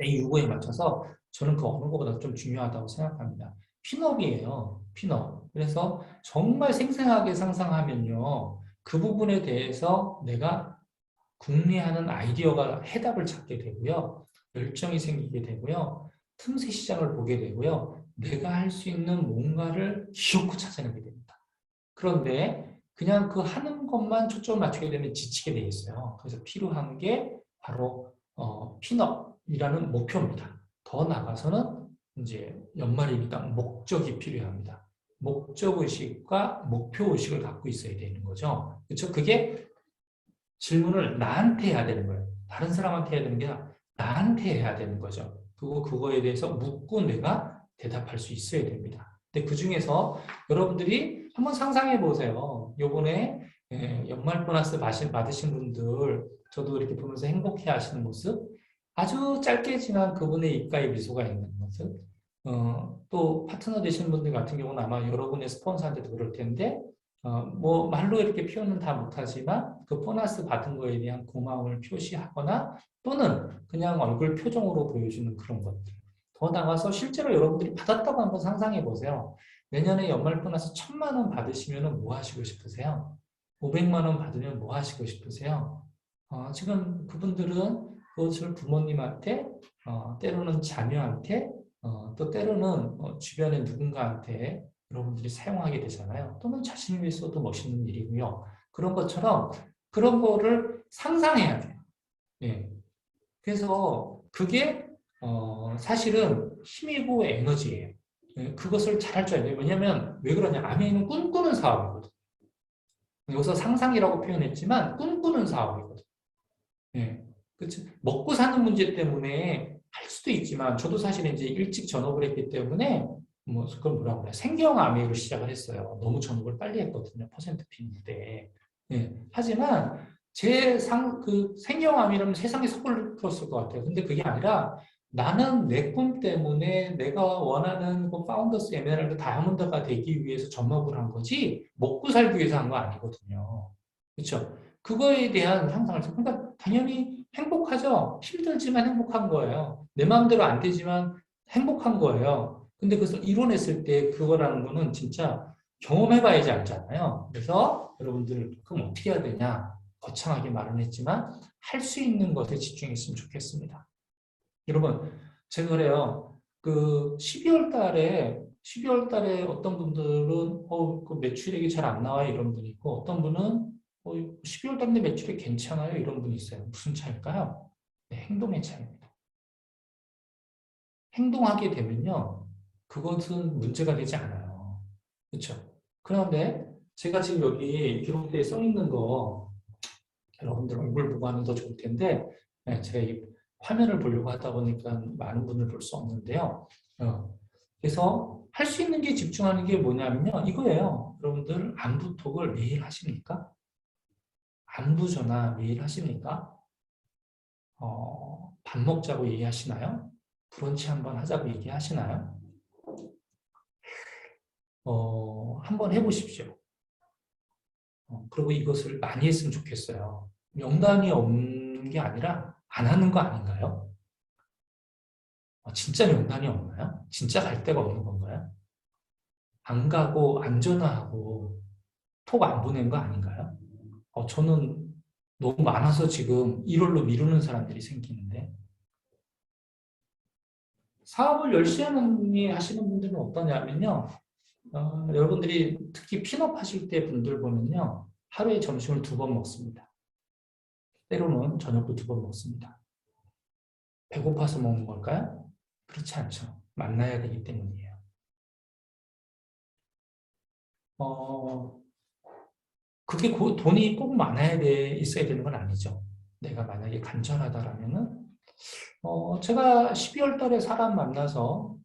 A 요구에 맞춰서 저는 그 어느 것보다 좀 중요하다고 생각합니다. 핀업이에요. 핀업. 그래서 정말 생생하게 상상하면요. 그 부분에 대해서 내가 궁리하는 아이디어가 해답을 찾게 되고요. 열정이 생기게 되고요. 틈새 시장을 보게 되고요. 내가 할 수 있는 뭔가를 기어코 찾아내게 됩니다. 그런데 그냥 그 하는 것만 초점을 맞추게 되면 지치게 돼 있어요. 그래서 필요한 게 바로 핀업이라는 목표입니다. 더 나아가서는 이제 연말이니까 목적이 필요합니다. 목적의식과 목표의식을 갖고 있어야 되는 거죠. 그렇죠? 그게 질문을 나한테 해야 되는 거예요. 다른 사람한테 해야 되는 게 아니라 나한테 해야 되는 거죠. 그리고 그거에 대해서 묻고 내가 대답할 수 있어야 됩니다. 근데 그 중에서 여러분들이 한번 상상해 보세요. 요번에 연말 보너스 받으신 분들 저도 이렇게 보면서 행복해 하시는 모습, 아주 짧게 지난 그분의 입가에 미소가 있는 모습, 또 파트너 되신 분들 같은 경우는 아마 여러분의 스폰서한테도 그럴 텐데 뭐 말로 이렇게 표현은 다 못하지만 그 보너스 받은 거에 대한 고마움을 표시하거나 또는 그냥 얼굴 표정으로 보여주는 그런 것들. 더 나가서 실제로 여러분들이 받았다고 한번 상상해 보세요. 내년에 연말 보너스 1,000만 원 받으시면 뭐 하시고 싶으세요? 500만 원 받으면 뭐 하시고 싶으세요? 지금 그분들은 그것을 부모님한테, 때로는 자녀한테, 또 때로는 주변의 누군가한테 여러분들이 사용하게 되잖아요. 또는 자신을 위해서도 멋있는 일이고요. 그런 것처럼 그런 거를 상상해야 돼요. 예. 그래서 그게 사실은 힘이고 에너지예요. 예. 그것을 잘할 줄 알아야 돼요. 왜냐하면 왜 그러냐? 아메이는 꿈꾸는 사업이거든. 여기서 상상이라고 표현했지만 꿈꾸는 사업이거든. 예. 그치? 먹고 사는 문제 때문에 할 수도 있지만 저도 사실 이제 일찍 전업을 했기 때문에 뭐 그걸 뭐라고 그래 생계형 아메이로 시작을 했어요. 너무 전업을 빨리 했거든요. 퍼센트 핀인데. 예. 하지만 그 생계형 아메이라면 세상에 섣불리 풀었을 것 같아요. 근데 그게 아니라 나는 내 꿈 때문에 내가 원하는 그 파운더스 에메랄드 다이아몬드가 되기 위해서 전업을 한 거지 먹고 살기 위해서 한 거 아니거든요. 그렇죠? 그거에 대한 상상을 해서 그러니까 당연히 행복하죠. 힘들지만 행복한 거예요. 내 마음대로 안 되지만 행복한 거예요. 근데 그것을 이뤄냈을 때 그거라는 거는 진짜 경험해봐야지 알잖아요. 그래서 여러분들 그럼 어떻게 해야 되냐? 거창하게 말은 했지만 할 수 있는 것에 집중했으면 좋겠습니다. 여러분, 제가 그래요. 그 12월 달에 어떤 분들은 그 매출액이 잘 안 나와요 이런 분이 있고 어떤 분은 12월 달인데 매출이 괜찮아요 이런 분이 있어요. 무슨 차일까요? 네, 행동의 차이입니다. 행동하게 되면요. 그것은 문제가 되지 않아요. 그렇죠? 그런데 제가 지금 여기 기록대에 써 있는 거 여러분들 얼굴 보고 하면 더 좋을 텐데 네, 제가 이 화면을 보려고 하다 보니까 많은 분을 볼 수 없는데요. 그래서 할 수 있는 게 집중하는 게 뭐냐면요. 이거예요. 여러분들 안부톡을 매일 하십니까? 안부 전화 매일 하십니까? 밥 먹자고 얘기하시나요? 브런치 한번 하자고 얘기하시나요? 한번 해보십시오. 그리고 이것을 많이 했으면 좋겠어요. 명단이 없는 게 아니라 안 하는 거 아닌가요? 진짜 명단이 없나요? 진짜 갈 데가 없는 건가요? 안 가고 안 전화하고 톡 안 보낸 거 아닌가요? 저는 너무 많아서 지금 1월로 미루는 사람들이 생기는데 사업을 열심히 하시는 분들은 어떠냐면요. 여러분들이 특히 핀업 하실 때 분들 보면요. 하루에 점심을 2번 먹습니다. 때로는 저녁도 2번 먹습니다. 배고파서 먹는 걸까요? 그렇지 않죠. 만나야 되기 때문이에요. 그게 돈이 꼭 많아야 있어야 되는 건 아니죠. 내가 만약에 간절하다라면은, 제가 12월 달에 사람 만나서,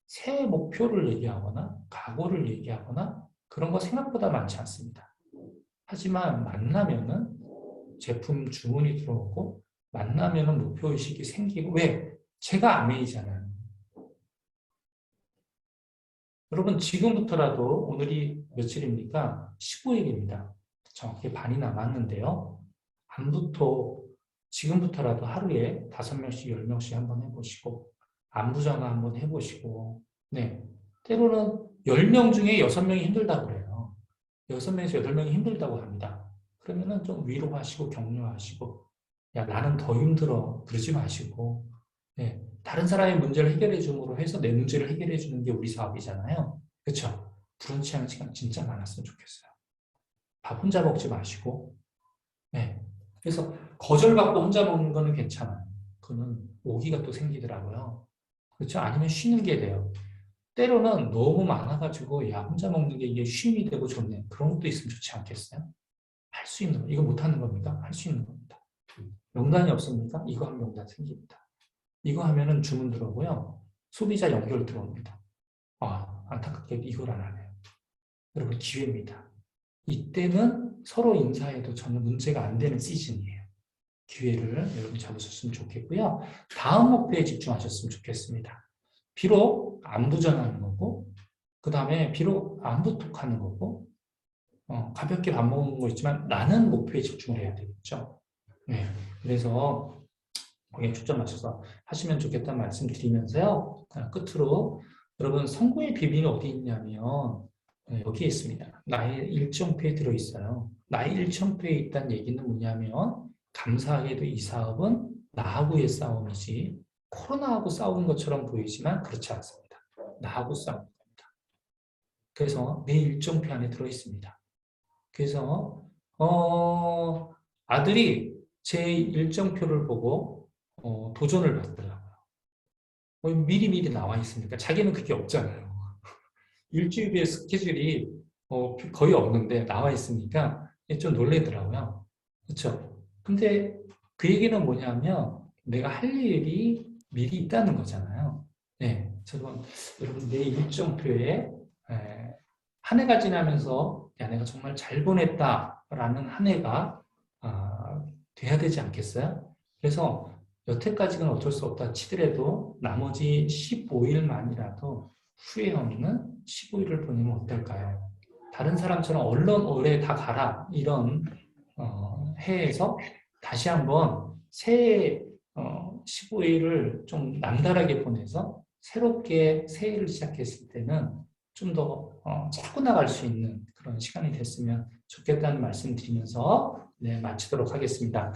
새해 목표를 얘기하거나, 각오를 얘기하거나, 그런 거 생각보다 많지 않습니다. 하지만 만나면은 제품 주문이 들어오고, 만나면은 목표의식이 생기고, 왜? 제가 아메이잖아요. 여러분, 지금부터라도 오늘이 며칠입니까? 15일입니다. 정확히 반이 남았는데요. 안부터 지금부터라도 하루에 5명씩, 10명씩 한번 해보시고, 안부 전화 한번 해보시고, 네. 때로는 10명 중에 6명이 힘들다고 그래요. 6명에서 8명이 힘들다고 합니다. 그러면은 좀 위로하시고 격려하시고, 야, 나는 더 힘들어. 그러지 마시고, 네. 다른 사람의 문제를 해결해 줌으로 해서 내 문제를 해결해 주는 게 우리 사업이잖아요. 그렇죠? 브런치하는 시간 진짜 많았으면 좋겠어요. 밥 혼자 먹지 마시고, 네. 그래서 거절받고 혼자 먹는 거는 괜찮아요. 그거는 오기가 또 생기더라고요. 그렇죠? 아니면 쉬는 게 돼요. 때로는 너무 많아가지고 야 혼자 먹는 게 이게 쉼이 되고 좋네. 그런 것도 있으면 좋지 않겠어요? 할 수 있는 거. 이거 못하는 겁니까? 할 수 있는 겁니다. 명단이 없습니까? 이거 하면 명단 생깁니다. 이거 하면은 주문 들어오고요. 소비자 연결 들어옵니다. 안타깝게 이걸 안 하네요. 여러분 기회입니다. 이때는 서로 인사해도 전혀 문제가 안 되는 시즌이에요. 기회를 여러분 잡으셨으면 좋겠고요. 다음 목표에 집중하셨으면 좋겠습니다. 비록 안부 전하는 거고, 그 다음에 비록 안부 톡하는 거고, 가볍게 밥 먹는 거 있지만 나는 목표에 집중을 해야 되겠죠. 네. 그래서 거기에 초점 맞춰서 하시면 좋겠다는 말씀 드리면서요. 끝으로 여러분 성공의 비밀이 어디 있냐면 여기에 있습니다. 나의 일정표에 들어있어요. 나의 일정표에 있다는 얘기는 뭐냐면 감사하게도 이 사업은 나하고의 싸움이지 코로나하고 싸우는 것처럼 보이지만 그렇지 않습니다. 나하고 싸우는 겁니다. 그래서 내 일정표 안에 들어있습니다. 그래서 아들이 제 일정표를 보고 도전을 받더라고요. 미리미리 나와 있으니까 자기는 그게 없잖아요. 일주일의 스케줄이 거의 없는데 나와 있으니까 좀 놀래더라고요. 그렇죠? 근데 그 얘기는 뭐냐면 내가 할 일이 미리 있다는 거잖아요. 네, 저도 여러분 내 일정표에 한 해가 지나면서 야 내가 정말 잘 보냈다라는 한 해가 돼야 되지 않겠어요? 그래서 여태까지는 어쩔 수 없다 치더라도 나머지 15일만이라도 후회 없는 15일을 보내면 어떨까요? 다른 사람처럼 얼른 올해 다 가라 이런 해에서 다시 한번 새해 15일을 좀 남다르게 보내서 새롭게 새해를 시작했을 때는 좀 더 차고 나갈 수 있는 그런 시간이 됐으면 좋겠다는 말씀 드리면서 네, 마치도록 하겠습니다.